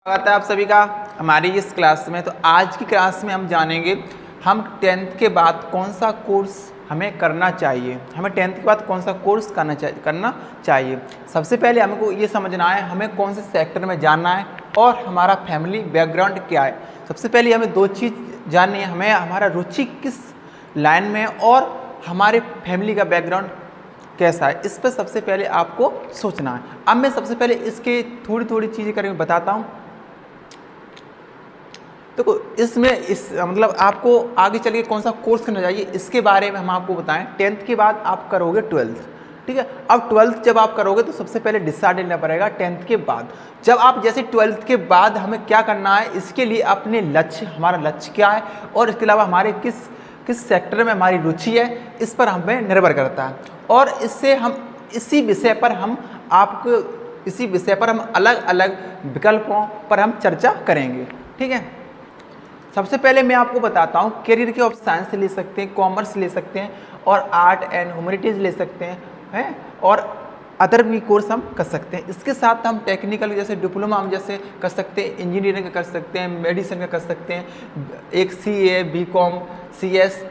स्वागत है आप सभी का हमारी इस क्लास में। तो आज की क्लास में हम जानेंगे हम 10th के बाद कौन सा कोर्स हमें करना चाहिए। हमें 10th के बाद कौन सा कोर्स करना चाहिए। सबसे पहले हमको ये समझना है हमें कौन से सेक्टर में जाना है और हमारा फैमिली बैकग्राउंड क्या है। सबसे पहले हमें दो चीज़ जाननी है, हमें हमारा रुचि किस लाइन में है और हमारे फैमिली का बैकग्राउंड कैसा है। इस पर सबसे पहले आपको सोचना है। अब मैं सबसे पहले इसके थोड़ी चीज़ें करके बताता हूँ। देखो मतलब आपको आगे चल के कौन सा कोर्स करना चाहिए इसके बारे में हम आपको बताएं। 10th के बाद आप करोगे 12th, ठीक है। अब 12th जब आप करोगे तो सबसे पहले डिसाइड लेना पड़ेगा 10th के बाद। जब आप जैसे 12th के बाद हमें क्या करना है, इसके लिए अपने लक्ष्य, हमारा लक्ष्य क्या है और इसके अलावा हमारे किस सेक्टर में हमारी रुचि है, इस पर हमें निर्भर करता है। और इससे हम इसी विषय पर हम अलग अलग विकल्पों पर हम चर्चा करेंगे, ठीक है। सबसे पहले मैं आपको बताता हूँ करियर के आप साइंस ले सकते हैं, कॉमर्स ले सकते हैं और आर्ट एंड ह्यूमैनिटीज़ ले सकते हैं और अदर भी कोर्स हम कर सकते हैं। इसके साथ हम टेक्निकल जैसे डिप्लोमा हम जैसे कर सकते हैं, इंजीनियरिंग का कर सकते हैं, मेडिसिन का कर सकते हैं, एक CA, BCom, CS,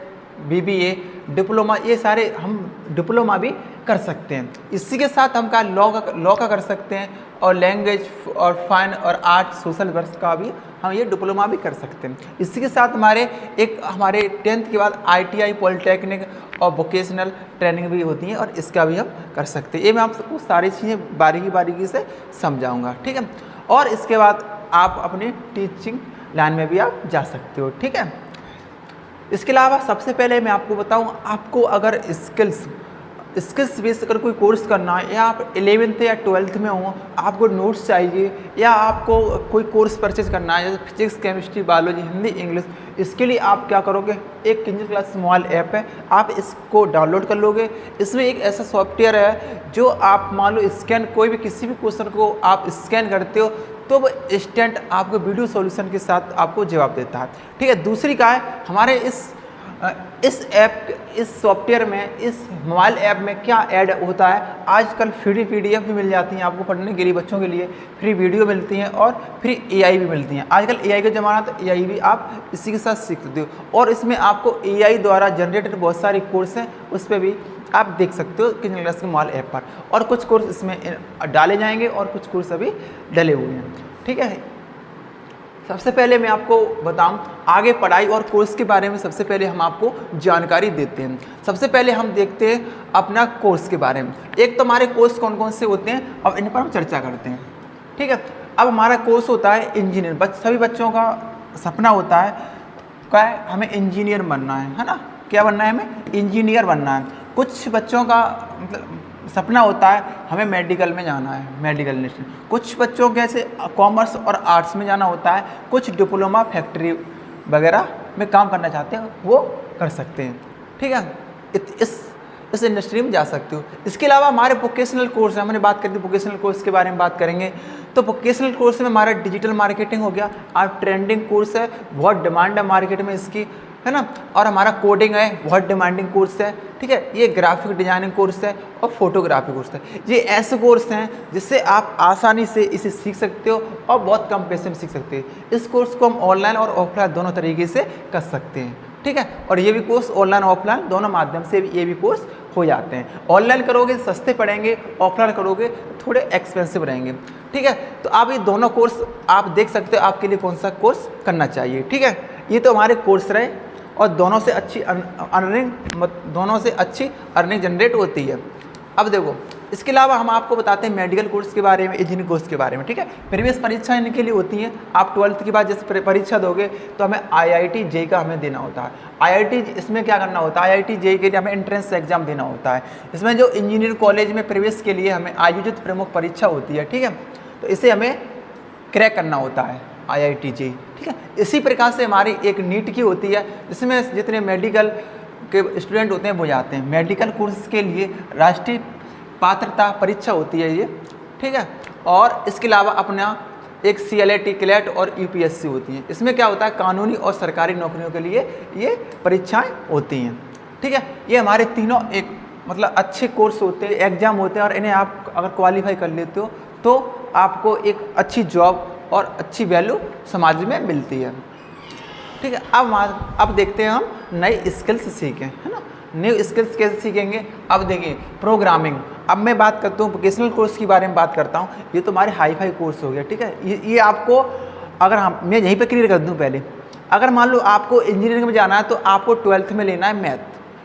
BBA, diploma, ये सारे हम डिप्लोमा भी कर सकते हैं। इसी के साथ हम लॉ का कर सकते हैं और लैंग्वेज और फाइन और आर्ट सोशल वर्क का भी हम ये डिप्लोमा भी कर सकते हैं। इसी के साथ हमारे 10th के बाद ITI, पॉलिटेक्निक और वोकेशनल ट्रेनिंग भी होती है और इसका भी हम कर सकते हैं। ये मैं आपको सारी चीज़ें बारीकी से समझाऊंगा, ठीक है। और इसके बाद आप अपने टीचिंग लाइन में भी आप जा सकते हो, ठीक है। इसके अलावा सबसे पहले मैं आपको बताऊं, आपको अगर स्किल्स बेस अगर कोई कोर्स करना है या आप 11th या 12th में हो, आपको नोट्स चाहिए या आपको कोई कोर्स परचेज करना है जैसे physics, chemistry, biology, Hindi, English, इसके लिए आप क्या करोगे, एक किंजल क्लास मोबाइल ऐप है, आप इसको डाउनलोड कर लोगे। इसमें एक ऐसा सॉफ्टवेयर है जो आप मान लो कोई भी किसी भी क्वेश्चन को आप स्कैन करते हो तो वो इंस्टेंट आपको वीडियो सॉल्यूशन के साथ आपको जवाब देता है, ठीक है। दूसरी का है हमारे इस सॉफ्टवेयर में, इस मोबाइल ऐप में क्या ऐड होता है, आजकल फ्री PDF भी मिल जाती हैं आपको पढ़ने के लिए, बच्चों के लिए फ्री वीडियो मिलती हैं और फ्री AI भी मिलती हैं। आजकल AI का ज़माना, तो AI भी आप इसी के साथ सीख सकते हो। और इसमें आपको AI द्वारा जनरेटेड बहुत सारे कोर्स हैं, उस पर भी आप देख सकते हो किंजल क्लास के मोबाइल ऐप पर। और कुछ कोर्स इसमें डाले जाएंगे और कुछ कोर्स अभी डले हुए हैं, ठीक है। सबसे पहले मैं आपको बताऊं आगे पढ़ाई और कोर्स के बारे में। सबसे पहले हम आपको जानकारी देते हैं। सबसे पहले हम देखते हैं अपना कोर्स के बारे में। एक तो हमारे कोर्स कौन कौन से होते हैं, अब इन पर हम चर्चा करते हैं, ठीक है। अब हमारा कोर्स होता है इंजीनियर। सभी बच्चों का सपना होता है क्या है, हमें इंजीनियर बनना है ना। क्या बनना है, हमें इंजीनियर बनना है। कुछ बच्चों का मतलब सपना होता है हमें मेडिकल में जाना है, मेडिकल इंडस्ट्री। कुछ बच्चों के ऐसे कॉमर्स और आर्ट्स में जाना होता है। कुछ डिप्लोमा फैक्ट्री वगैरह में काम करना चाहते हैं, वो कर सकते हैं, ठीक है। इस इंडस्ट्री में जा सकते हो। इसके अलावा हमारे वोकेशनल कोर्स है, हमने बात कर दी वोकेशनल कोर्स के बारे में बात करेंगे। तो वोकेशनल कोर्स में हमारा डिजिटल मार्केटिंग हो गया, आप ट्रेंडिंग कोर्स है, बहुत डिमांड है मार्केट में इसकी, है ना। और हमारा कोडिंग है, बहुत डिमांडिंग कोर्स है, ठीक है। ये ग्राफिक डिजाइनिंग कोर्स है और फोटोग्राफी कोर्स है। ये ऐसे कोर्स हैं जिससे आप आसानी से इसे सीख सकते हो और बहुत कम पैसे में सीख सकते हैं। इस कोर्स को हम ऑनलाइन और ऑफलाइन दोनों तरीके से कर सकते हैं, ठीक है। और ये भी कोर्स ऑनलाइन ऑफलाइन दोनों माध्यम से ये भी कोर्स हो जाते हैं। ऑनलाइन करोगे सस्ते पड़ेंगे, ऑफलाइन करोगे थोड़े एक्सपेंसिव रहेंगे, ठीक है। तो आप ये दोनों कोर्स आप देख सकते हो आपके लिए कौन सा कोर्स करना चाहिए, ठीक है। ये तो हमारे कोर्स रहे और दोनों से अच्छी अर्निंग जनरेट होती है। अब देखो इसके अलावा हम आपको बताते हैं मेडिकल कोर्स के बारे में, इंजीनियरिंग कोर्स के बारे में, ठीक है। प्रीवियस परीक्षा इनके लिए होती हैं। आप 12th के बाद जैसे परीक्षा दोगे तो हमें IIT JEE का हमें देना होता है। IIT इसमें क्या करना होता है, IIT JEE के लिए हमें एंट्रेंस एग्जाम देना होता है। इसमें जो इंजीनियरिंग कॉलेज में प्रवेश के लिए हमें आयोजित प्रमुख परीक्षा होती है, ठीक है। तो इसे हमें क्रैक करना होता है IIT JEE, ठीक है। इसी प्रकार से हमारी एक नीट की होती है, जिसमें जितने मेडिकल के स्टूडेंट होते हैं वो जाते हैं। मेडिकल कोर्स के लिए राष्ट्रीय पात्रता परीक्षा होती है ये, ठीक है। और इसके अलावा अपना एक CLAT, CLAT और UPSC होती हैं। इसमें क्या होता है, कानूनी और सरकारी नौकरियों के लिए ये परीक्षाएं होती हैं, ठीक है। ये हमारे तीनों एक मतलब अच्छे कोर्स होते हैं, एग्जाम होते हैं और इन्हें आप अगर क्वालिफाई कर लेते हो तो आपको एक अच्छी जॉब और अच्छी वैल्यू समाज में मिलती है। ठीक है, अब देखते हैं हम नई स्किल्स सीखें, है ना। न्यू स्किल्स कैसे सीखेंगे? अब देखिए प्रोग्रामिंग। अब मैं बात करता हूँ वोकेशनल कोर्स के बारे में बात करता हूँ। ये तो हमारे हाई फाई कोर्स हो गया, ठीक है। ये आपको अगर मैं यहीं पे क्लियर कर दूँ पहले, अगर मान लो आपको इंजीनियरिंग में जाना है तो आपको 12th में लेना है मैथ।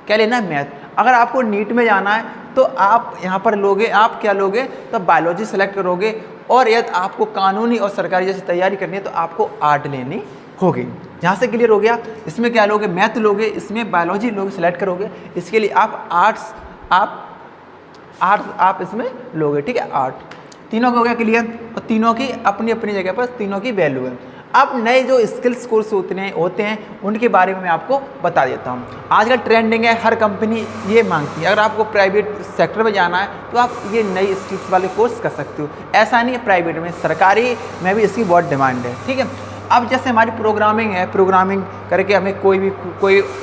क्या लेना है? मैथ। अगर आपको नीट में जाना है तो आप यहाँ पर लोगे, आप क्या लोगे? तो बायोलॉजी सेलेक्ट करोगे। और यदि आपको कानूनी और सरकारी जैसी तैयारी करनी है तो आपको आर्ट लेनी होगी। यहाँ से क्लियर हो गया। इसमें क्या लोगे? मैथ लोगे, इसमें बायोलॉजी लोगे, सेलेक्ट करोगे। इसके लिए आप आर्ट्स आप इसमें लोगे, ठीक है। आर्ट तीनों का हो गया क्लियर, और तीनों की अपनी अपनी जगह पर तीनों की वैल्यू है। अब नए जो स्किल्स कोर्स होते हैं उनके बारे में मैं आपको बता देता हूँ। आजकल ट्रेंडिंग है, हर कंपनी ये मांगती है। अगर आपको प्राइवेट सेक्टर में जाना है तो आप ये नई स्किल्स वाले कोर्स कर सकते हो। ऐसा नहीं है प्राइवेट में, सरकारी में भी इसकी बहुत डिमांड है, ठीक है। अब जैसे हमारी प्रोग्रामिंग है, प्रोग्रामिंग करके हमें कोई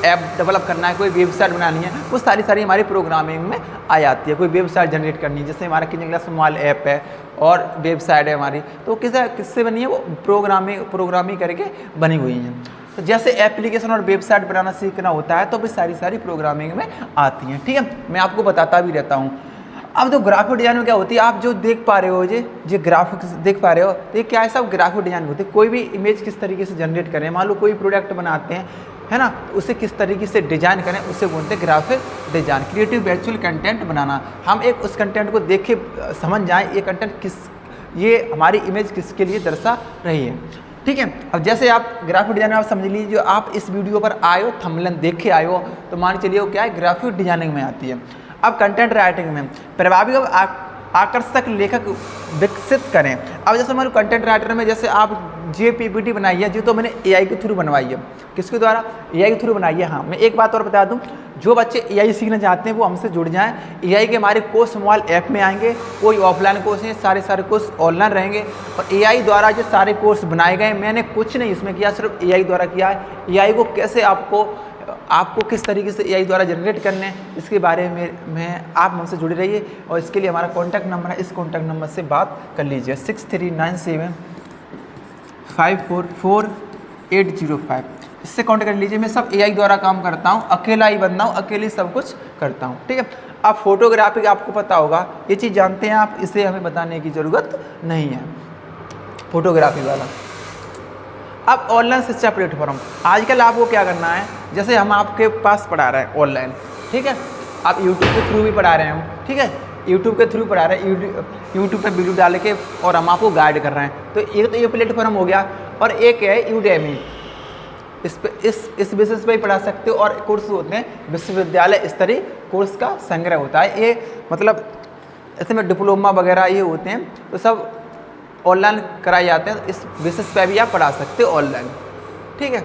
ऐप डेवलप करना है, कोई वेबसाइट बनानी है, वो सारी हमारी प्रोग्रामिंग में आ जाती है। कोई वेबसाइट जनरेट करनी है, जैसे हमारा किचन ग्लास मोबाइल ऐप है और वेबसाइट है हमारी, तो किससे बनी है? वो प्रोग्रामिंग करके बनी हुई है। तो जैसे एप्लीकेशन और वेबसाइट बनाना सीखना होता है तो भी सारी प्रोग्रामिंग में आती हैं, ठीक है। मैं आपको बताता भी रहता हूँ। अब जो ग्राफिक डिजाइन में क्या होती है, आप जो देख पा रहे हो, जो ग्राफिक्स देख पा रहे हो, तो ये क्या है? सब ग्राफिक डिजाइन होती है। कोई भी इमेज किस तरीके से जनरेट करें, मान लो कोई प्रोडक्ट बनाते हैं, है ना, तो उसे किस तरीके से डिजाइन करें, उसे बोलते हैं graphic design. Creative virtual content बनाना, हम एक उस कंटेंट को देख के समझ जाएं ये कंटेंट ये हमारी इमेज किसके लिए दर्शा रही है, ठीक है। अब जैसे आप ग्राफिक डिजाइनर आप समझ लीजिए, आप इस वीडियो पर आए हो, थंबनेल देख के आए हो, तो मान चलिए वो क्या है? ग्राफिक डिजाइनिंग में आती है। अब कंटेंट राइटिंग में प्रभावी और आकर्षक लेखक विकसित करें। अब जैसे हमारे कंटेंट राइटर में जैसे आप पीपीटी बनाई है, जो तो मैंने एआई के थ्रू बनवाई है। किसके द्वारा? एआई के थ्रू बनाई है। हाँ, मैं एक बात और बता दूं, जो बच्चे एआई सीखना चाहते हैं वो हमसे जुड़ जाएं। एआई के हमारे कोर्स मोबाइल ऐप में आएंगे, कोई ऑफलाइन कोर्स है, सारे कोर्स ऑनलाइन रहेंगे। और एआई द्वारा जो सारे कोर्स बनाए गए, मैंने कुछ नहीं इसमें किया, सिर्फ एआई द्वारा किया है। एआई को कैसे आपको किस तरीके से एआई द्वारा जनरेट करने हैं, इसके बारे में आप हमसे जुड़े रहिए। और इसके लिए हमारा कॉन्टैक्ट नंबर है, इस कॉन्टैक्ट नंबर से बात कर लीजिए, 6397544805। इससे कॉन्टैक्ट कर लीजिए। मैं सब एआई द्वारा काम करता हूँ, अकेला ही बंदा हूँ, अकेले सब कुछ करता हूँ, ठीक है। अब फोटोग्राफी आपको पता होगा, ये चीज़ जानते हैं आप, इसे हमें बताने की ज़रूरत नहीं है, फोटोग्राफी वाला। अब ऑनलाइन शिक्षा प्लेटफॉर्म, आजकल आपको क्या करना है? जैसे हम आपके पास पढ़ा रहे हैं ऑनलाइन, ठीक है, आप यूट्यूब के थ्रू भी पढ़ा रहे हैं, ठीक है, यूट्यूब के थ्रू पढ़ा रहे हैं, यूट्यूब पे वीडियो डाल के, और हम आपको गाइड कर रहे हैं। तो ये प्लेटफॉर्म हो गया। और एक है यूडेमी, इस बेसिस पे ही पढ़ा सकते हो। और कोर्स होते हैं विश्वविद्यालय स्तरीय कोर्स का संग्रह होता है। ये मतलब इसमें डिप्लोमा वगैरह ये होते हैं, तो सब ऑनलाइन कराए जाते हैं। इस बेसिस पे भी आप पढ़ा सकते हो ऑनलाइन, ठीक है।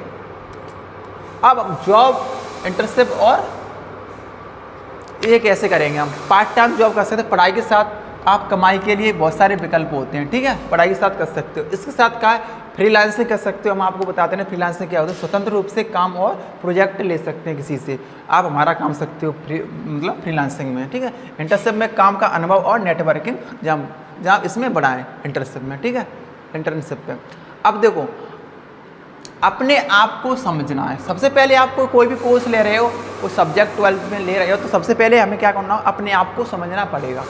अब जॉब, इंटर्नशिप और ये कैसे करेंगे हम? पार्ट टाइम जॉब कर सकते हैं। पढ़ाई के साथ आप कमाई के लिए बहुत सारे विकल्प होते हैं, ठीक है, पढ़ाई के साथ कर सकते हो। इसके साथ क्या है? फ्रीलांसिंग कर सकते हो। हम आपको बताते हैं फ्रीलांसिंग क्या होता है। स्वतंत्र रूप से काम और प्रोजेक्ट ले सकते हैं किसी से, आप हमारा काम सकते हो मतलब फ्रीलांसिंग में, ठीक है। इंटर्नशिप में काम का अनुभव और नेटवर्किंग जहाँ इसमें बढ़ाएं इंटर्नशिप में, ठीक है, इंटर्नशिप पे। अब देखो, अपने आप को समझना है। सबसे पहले आपको कोई भी कोर्स ले रहे हो, वो सब्जेक्ट 12th में ले रहे हो, तो सबसे पहले हमें क्या करना है? अपने आप को समझना पड़ेगा।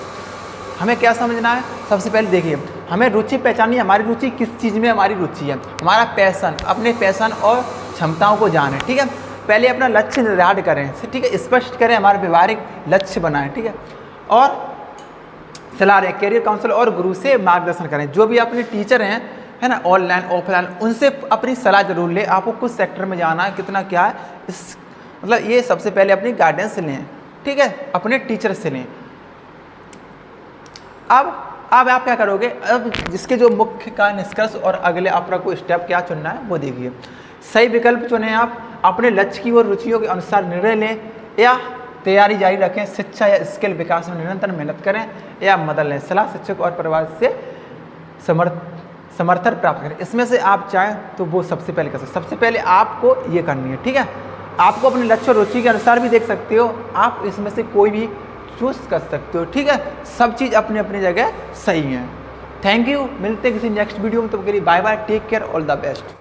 हमें क्या समझना है? सबसे पहले देखिए, हमें रुचि पहचाननी है। हमारी रुचि किस चीज़ में हमारी रुचि है, हमारा पैशन, अपने पैशन और क्षमताओं को जानें, ठीक है। पहले अपना लक्ष्य निर्धारित करें, ठीक है, स्पष्ट करें, हमारे व्यवहारिक लक्ष्य बनाएं, ठीक है। और सलाह दें, कैरियर काउंसलर और गुरु से मार्गदर्शन करें। जो भी अपने टीचर हैं, है ना, ऑनलाइन ऑफलाइन, उनसे अपनी सलाह जरूर लें। आपको कुछ सेक्टर में जाना है, कितना क्या है, इस मतलब ये सबसे पहले अपनी गाइडेंस लें, ठीक है, अपने टीचर से लें। अब आप क्या करोगे? अब जिसके जो मुख्य का निष्कर्ष और अगले आपका कोई स्टेप क्या चुनना है वो देखिए। सही विकल्प चुनें। आप अपने लक्ष्य की और रुचियों के अनुसार निर्णय लें या तैयारी जारी रखें। शिक्षा या स्किल विकास में निरंतर मेहनत करें या मदद लें। सलाह शिक्षक और परिवार से समर्थन प्राप्त करें। इसमें से आप चाहें तो वो सबसे पहले कर सकते। सबसे पहले आपको ये करनी है, ठीक है। आपको अपने लक्ष्य और रुचि के अनुसार भी देख सकते हो, आप इसमें से कोई भी चूज कर सकते हो, ठीक है। सब चीज़ अपनी अपनी जगह सही है। थैंक यू, मिलते हैं किसी नेक्स्ट वीडियो में, तब के लिए bye bye, take care, all the best.